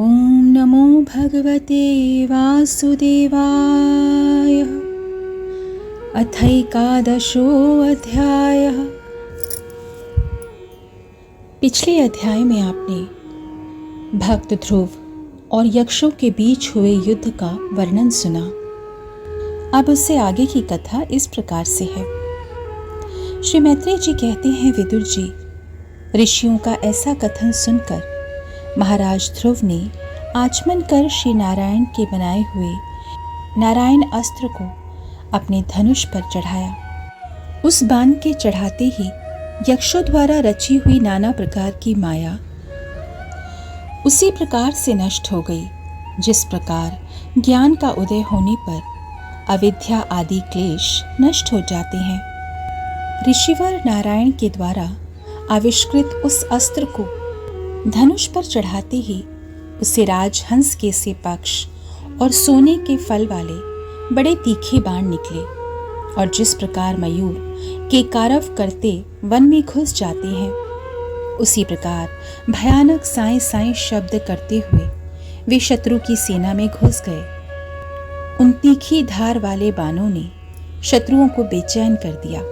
ॐ नमो भगवते वासुदेवाय। अथैकादशोऽध्यायः। पिछले अध्याय में आपने भक्त ध्रुव और यक्षों के बीच हुए युद्ध का वर्णन सुना। अब उससे आगे की कथा इस प्रकार से है। श्री मैत्रेय जी कहते हैं, विदुर जी, ऋषियों का ऐसा कथन सुनकर महाराज ध्रुव ने आचमन कर श्री नारायण के बनाए हुए नारायण अस्त्र को अपने धनुष पर चढ़ाया। उस बाण के चढ़ाते ही यक्षों द्वारा रची हुई नाना प्रकार की माया उसी प्रकार से नष्ट हो गई, जिस प्रकार ज्ञान का उदय होने पर अविद्या आदि क्लेश नष्ट हो जाते हैं। ऋषिवर नारायण के द्वारा आविष्कृत उस अस्त्र को धनुष पर चढ़ाते ही उसे राजहंस के से पक्ष और सोने के फल वाले बड़े तीखे बाण निकले, और जिस प्रकार मयूर के कारव करते वन में घुस जाते हैं, उसी प्रकार भयानक साएं साएं शब्द करते हुए वे शत्रु की सेना में घुस गए। उन तीखी धार वाले बाणों ने शत्रुओं को बेचैन कर दिया।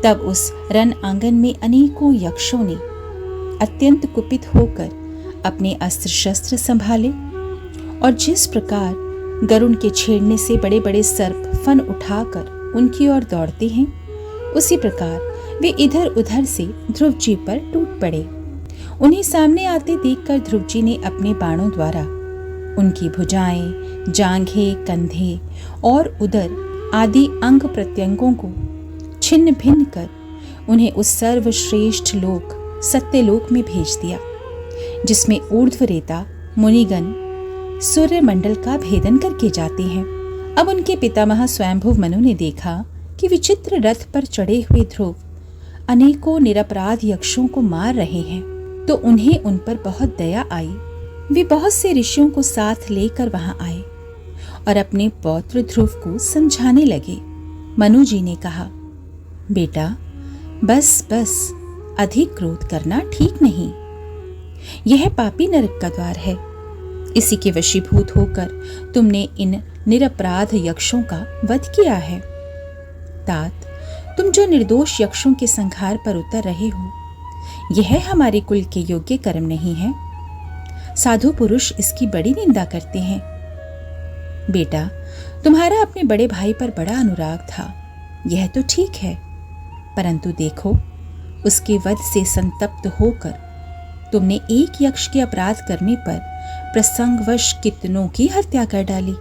तब उस रण आंगन में अनेकों यक्षों ने अत्यंत कुपित होकर अपने अस्त्र शस्त्र संभाले, और जिस प्रकार गरुड़ के छेड़ने से बड़े बड़े सर्प फन उठाकर उनकी ओर दौड़ते हैं, उसी प्रकार वे इधर उधर से ध्रुव जी पर टूट पड़े। उन्हें सामने आते देखकर ध्रुव जी ने अपने बाणों द्वारा उनकी भुजाएं, जांघें, कंधे और उदर आदि अंग प्रत्यंगों को छिन्न भिन्न कर उन्हें उस सर्वश्रेष्ठ लोक सत्यलोक में भेज दिया, जिसमें ऊर्ध्वरेता मुनिगण सूर्य मंडल का भेदन करके जाते हैं। अब उनके पितामह स्वयंभुव मनु ने देखा कि विचित्र रथ पर चढ़े हुए ध्रुव अनेकों निरपराध यक्षों को मार रहे हैं, तो उन्हें उन पर बहुत दया आई। वे बहुत से ऋषियों को साथ लेकर वहां आए और अपने पौत्र ध्रुव को समझाने लगे। मनु जी ने कहा, बेटा बस बस, अधिक क्रोध करना ठीक नहीं। यह पापी नरक का द्वार है। इसी के वशीभूत होकर तुमने इन निरपराध यक्षों का वध किया है। तात, तुम जो निर्दोष यक्षों के संहार पर उतर रहे हो, यह हमारे कुल के योग्य कर्म नहीं है। साधु पुरुष इसकी बड़ी निंदा करते हैं। बेटा, तुम्हारा अपने बड़े भाई पर बड़ा अनुराग था, यह तो ठीक है, परंतु देखो, उसके वध से संतप्त होकर तुमने एक यक्ष के अपराध करने पर प्रसंगवश कितनों की हत्या कर डाली।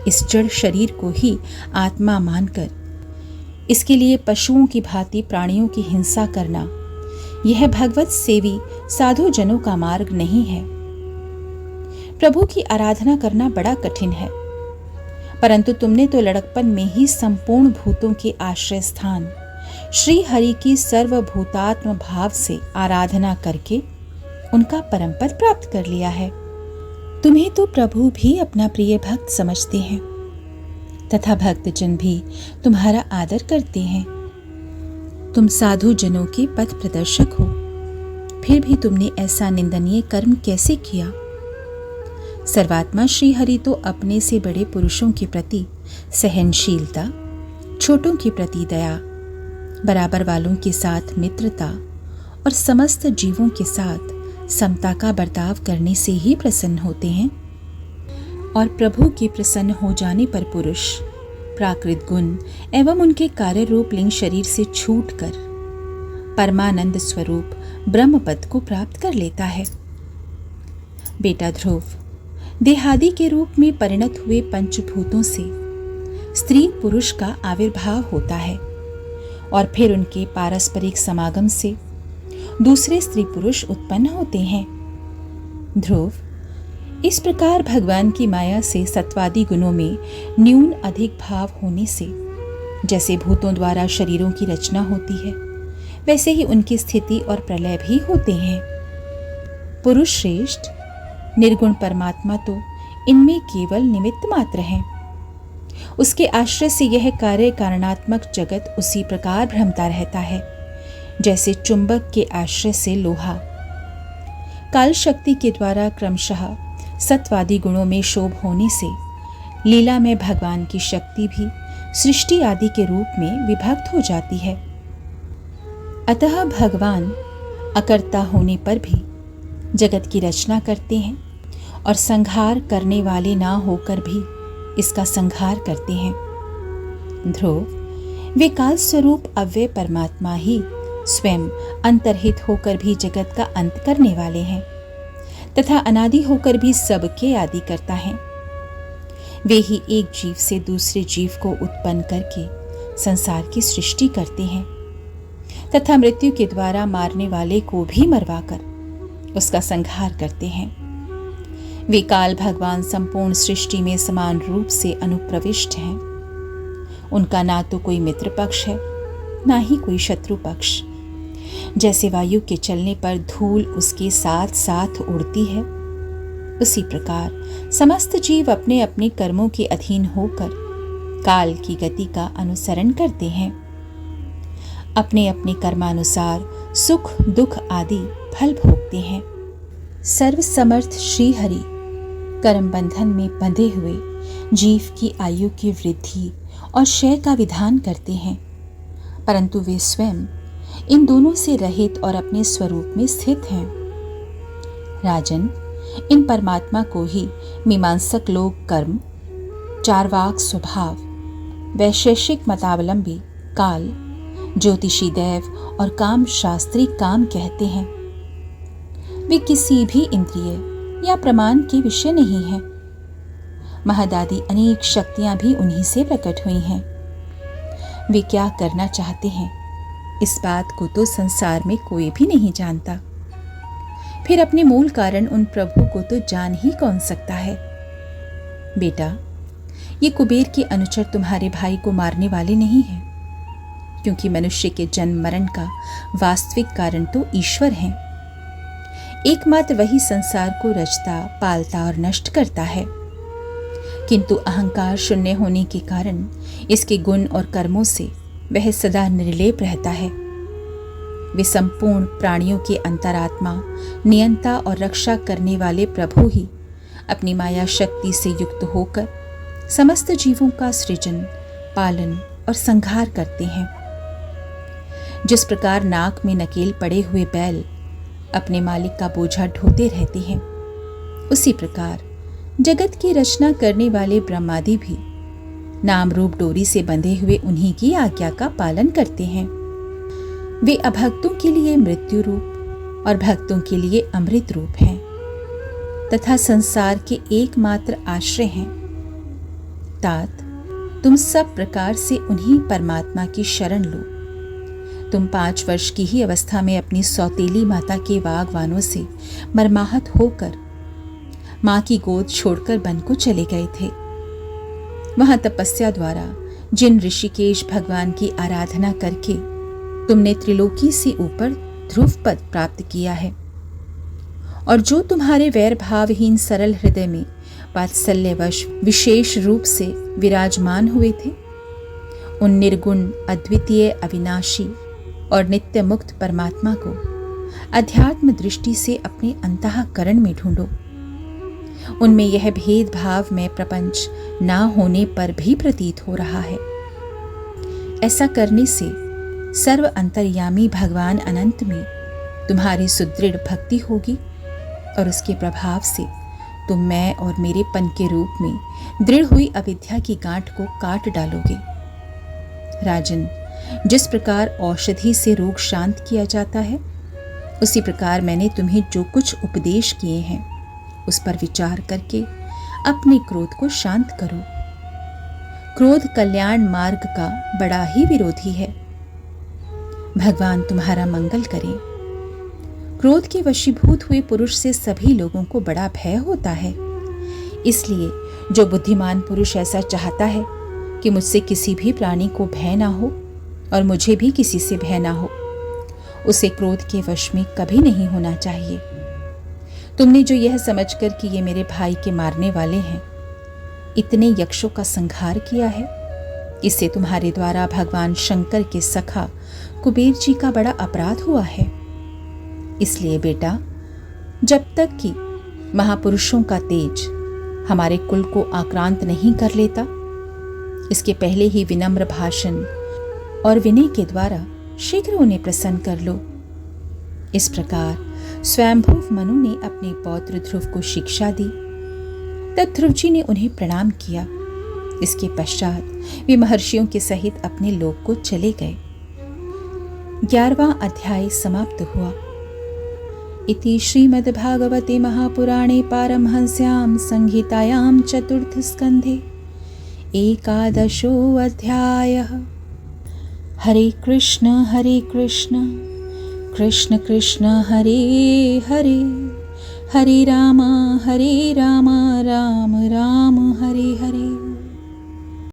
इस जड़ शरीर को ही आत्मा मानकर इसके लिए पशुओं की भांति प्राणियों की हिंसा करना, यह भगवत सेवी साधु जनों का मार्ग नहीं है। प्रभु की आराधना करना बड़ा कठिन है, परंतु तुमने तो लड़कपन में ही संपूर्ण भूतों के आश्रय स्थान श्री हरि की सर्वभूतात्म भाव से आराधना करके उनका परम पद प्राप्त कर लिया है। तुम्हें तो प्रभु भी अपना प्रिय भक्त समझते हैं तथा भक्तजन भी तुम्हारा आदर करते हैं। तुम साधु जनों के पथ प्रदर्शक हो, फिर भी तुमने ऐसा निंदनीय कर्म कैसे किया? सर्वात्मा श्री हरि तो अपने से बड़े पुरुषों के प्रति सहनशीलता, छोटों के प्रति दया, बराबर वालों के साथ मित्रता और समस्त जीवों के साथ समता का बर्ताव करने से ही प्रसन्न होते हैं। और प्रभु के प्रसन्न हो जाने पर पुरुष प्राकृत गुण एवं उनके कार्य रूप लिंग शरीर से छूटकर परमानंद स्वरूप ब्रह्म पद को प्राप्त कर लेता है। बेटा ध्रुव, देहादि के रूप में परिणत हुए पंचभूतों से स्त्री पुरुष का आविर्भाव होता है, और फिर उनके पारस्परिक समागम से दूसरे स्त्री पुरुष उत्पन्न होते हैं। ध्रुव, इस प्रकार भगवान की माया से सत्वादि गुणों में न्यून अधिक भाव होने से जैसे भूतों द्वारा शरीरों की रचना होती है, वैसे ही उनकी स्थिति और प्रलय भी होते हैं। पुरुष श्रेष्ठ निर्गुण परमात्मा तो इनमें केवल निमित्त मात्र हैं। उसके आश्रय से यह कार्य कारणात्मक जगत उसी प्रकार भ्रमता रहता है, जैसे चुंबक के आश्रय से लोहा काल शक्ति के द्वारा क्रमशः सत्वादी गुणों में शोभ होने से लीला में भगवान की शक्ति भी सृष्टि आदि के रूप में विभक्त हो जाती है। अतः भगवान अकर्ता होने पर भी जगत की रचना करते हैं और संहार करने वाले ना होकर भी इसका संहार करते हैं। ध्रुव, वे काल स्वरूप अव्यय परमात्मा ही स्वयं अंतर्हित होकर भी जगत का अंत करने वाले हैं तथा अनादि होकर भी सबके आदि करता है। वे ही एक जीव से दूसरे जीव को उत्पन्न करके संसार की सृष्टि करते हैं तथा मृत्यु के द्वारा मारने वाले को भी मरवाकर उसका संहार करते हैं। वे काल भगवान संपूर्ण सृष्टि में समान रूप से अनुप्रविष्ट हैं। उनका ना तो कोई मित्र पक्ष है ना ही कोई शत्रु पक्ष। जैसे वायु के चलने पर धूल उसके साथ साथ उड़ती है, उसी प्रकार समस्त जीव अपने अपने कर्मों के अधीन होकर काल की गति का अनुसरण करते हैं। अपने अपने कर्मानुसार सुख दुख आदि फल भोगते हैं। सर्वसमर्थ श्री हरि कर्म बंधन में बंधे हुए जीव की आयु की वृद्धि और क्षय का विधान करते हैं, परंतु वे स्वयं इन दोनों से रहित और अपने स्वरूप में स्थित हैं। राजन, इन परमात्मा को ही मीमांसक लोग कर्म, चार्वाक स्वभाव, वैशेषिक मतावलंबी काल, ज्योतिषी दैव और काम शास्त्री काम कहते हैं। वे किसी भी इंद्रिय या प्रमाण के विषय नहीं हैं। महदादि अनेक शक्तियां भी उन्हीं से प्रकट हुई हैं। वे क्या करना चाहते हैं, इस बात को तो संसार में कोई भी नहीं जानता। फिर अपने मूल कारण उन प्रभु को तो जान ही कौन सकता है। बेटा, ये कुबेर के अनुचर तुम्हारे भाई को मारने वाले नहीं हैं, क्योंकि मनुष्य के जन्म मरण का वास्तविक कारण तो ईश्वर है। एकमात्र वही संसार को रचता, पालता और नष्ट करता है, किंतु अहंकार शून्य होने के कारण इसके गुण और कर्मों से वह सदा निर्लेप रहता है। वे संपूर्ण प्राणियों के अंतरात्मा, नियंता और रक्षा करने वाले प्रभु ही अपनी माया शक्ति से युक्त होकर समस्त जीवों का सृजन, पालन और संहार करते हैं। जिस प्रकार नाक में नकेल पड़े हुए बैल अपने मालिक का बोझा ढोते रहते हैं, उसी प्रकार जगत की रचना करने वाले ब्रह्मादि भी नाम रूप डोरी से बंधे हुए उन्हीं की आज्ञा का पालन करते हैं। वे अभक्तों के लिए मृत्यु रूप और भक्तों के लिए अमृत रूप हैं तथा संसार के एकमात्र आश्रय हैं। तात, तुम सब प्रकार से उन्हीं परमात्मा की शरण लो। तुम 5 वर्ष की ही अवस्था में अपनी सौतेली माता के वागवानों से मर्माहत होकर मां की गोद छोड़कर वन को चले गए थे। वहां तपस्या द्वारा जिन ऋषिकेश भगवान की आराधना करके तुमने त्रिलोकी से ऊपर ध्रुव पद प्राप्त किया है, और जो तुम्हारे वैर भावहीन सरल हृदय में वात्सल्यवश विशेष रूप से विराजमान हुए थे, उन निर्गुण, अद्वितीय, अविनाशी और नित्य मुक्त परमात्मा को अध्यात्म दृष्टि से अपने अंतःकरण में ढूंढो। उनमें यह भेदभाव में प्रपंच ना होने पर भी प्रतीत हो रहा है। ऐसा करने से सर्व अंतर्यामी भगवान अनंत में तुम्हारी सुदृढ़ भक्ति होगी और उसके प्रभाव से तुम मैं और मेरेपन के रूप में दृढ़ हुई अविद्या की गांठ को काट डालोगे। राजन, जिस प्रकार औषधि से रोग शांत किया जाता है, उसी प्रकार मैंने तुम्हें जो कुछ उपदेश किए हैं उस पर विचार करके अपने क्रोध को शांत करो। क्रोध कल्याण मार्ग का बड़ा ही विरोधी है। भगवान तुम्हारा मंगल करें। क्रोध के वशीभूत हुए पुरुष से सभी लोगों को बड़ा भय होता है। इसलिए जो बुद्धिमान पुरुष ऐसा चाहता है कि मुझसे किसी भी प्राणी को भय ना हो और मुझे भी किसी से भय ना हो, उसे क्रोध के वश में कभी नहीं होना चाहिए। तुमने जो यह समझकर कि ये मेरे भाई के मारने वाले हैं, इतने यक्षों का संहार किया है, इससे तुम्हारे द्वारा भगवान शंकर के सखा कुबेर जी का बड़ा अपराध हुआ है। इसलिए बेटा, जब तक कि महापुरुषों का तेज हमारे कुल को आक्रांत नहीं कर लेता, इसके पहले ही विनम्र भाषण और विनय के द्वारा शीघ्र उन्हें प्रसन्न कर लो। इस प्रकार स्वयंभुव मनु ने अपने पौत्र ध्रुव को शिक्षा दी। तब ध्रुव जी ने उन्हें प्रणाम किया। इसके पश्चात वे महर्षियों के सहित अपने लोक को चले गए। 11वां अध्याय समाप्त हुआ। इति श्रीमद्भागवते महापुराणे पारमहंस्यां संहितायां चतुर्थ स्कन्धे 11 अध्यायः। हरे कृष्ण कृष्ण कृष्ण हरे हरे, हरे राम राम राम हरे हरे।